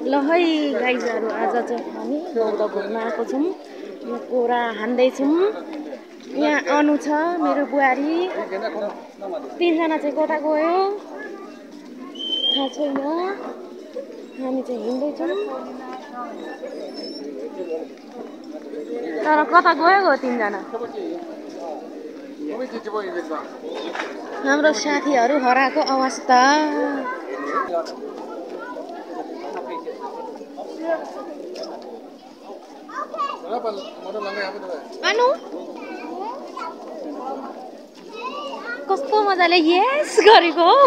ल है गाइजहरू, आज चाहिँ हामी गौरव घुम्न आएको छौँ। यहाँ कोरा हान्दैछौँ। यहाँ अनु छ मेरो बुहारी। तीनजना चाहिँ कता गयो थाहा छैन। हामी चाहिँ हिँड्दैछौँ, तर कता गयो तीनजना। हाम्रो साथीहरू हराएको अवस्था। अनु कस्तो मजाले यस गरेको हौ।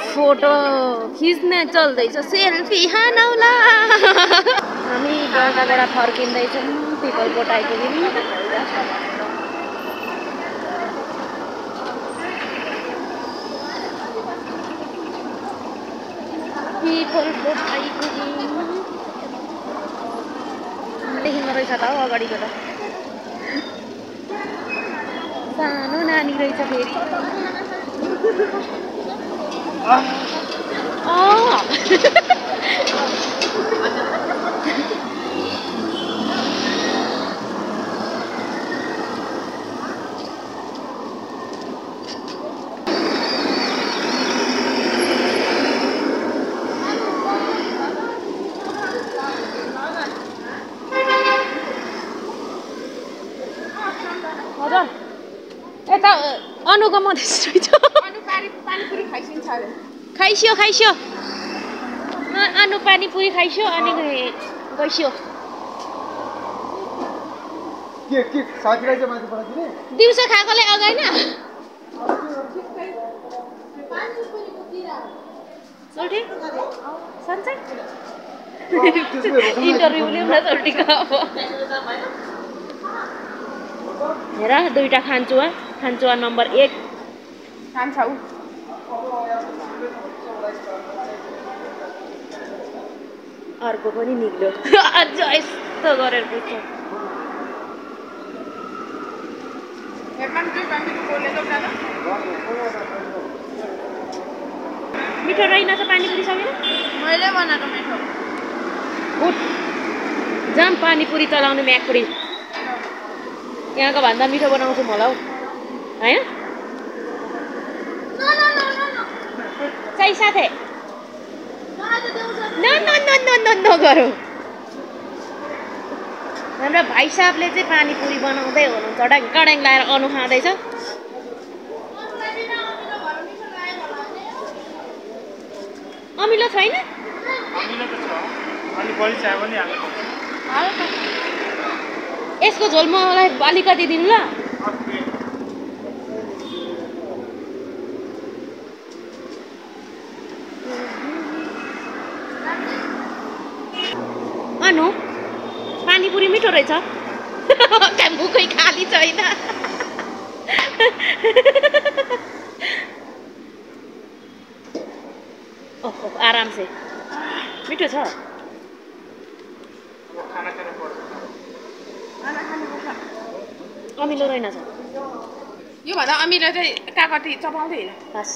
फोटो खिच्ने चल्दैछ, सेल्फी हानौला। हामी जग्गाबाट फर्किँदैछौँ, पिपलकोट आइपुग्यौँ। पिपलकोट आइपुग्यौँ। देखिँदो रहेछ त हौ अगाडिबाट सानो नानी रहेछ फेरि। हजुर यता अनुको मधेस रहेछ। खाइस्यो खाइस्यो अनु पानीपुरी खाइस्यो अनि गइस्यो। दिउँसो खाएकोले अगाइन इन्टरभ्यू लिउँ न सोल्टीको। अब हेर दुईटा खान्चुवा, खान्चुवा नम्बर 1 खान्छ उ। अर्को पनि निक्ल्यो। अझ यस्तो गरेर पुग्छ। मिठो रहेनछ पानीपुरी सकेन। मैले बनाएको मिठो। उठ जाम पानीपुरी चलाउने म्याकपुरी। यहाँको भन्दा मिठो बनाउँछु म होला हौ हैन। चाहिँ साथै न गरौ। हाम्रो भाइ साहबले चाहिँ पानीपुरी बनाउँदै हुनुहुन्छ। कडाङ कडाङ लाएर अनु खाँदैछ। अमिलो छैन? यसको झोल मलाई अलिकति दिनु ल। अनु पानीपुरी मिठो रहेछ। मुखै खाली छैन। ओहो आराम से मिठो छ। अमिलो रहेनछ। यो भन्दा अमिलो चाहिँ काकटी चपाउँदैन बस।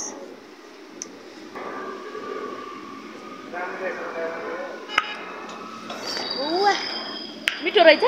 मिठो रहेछ।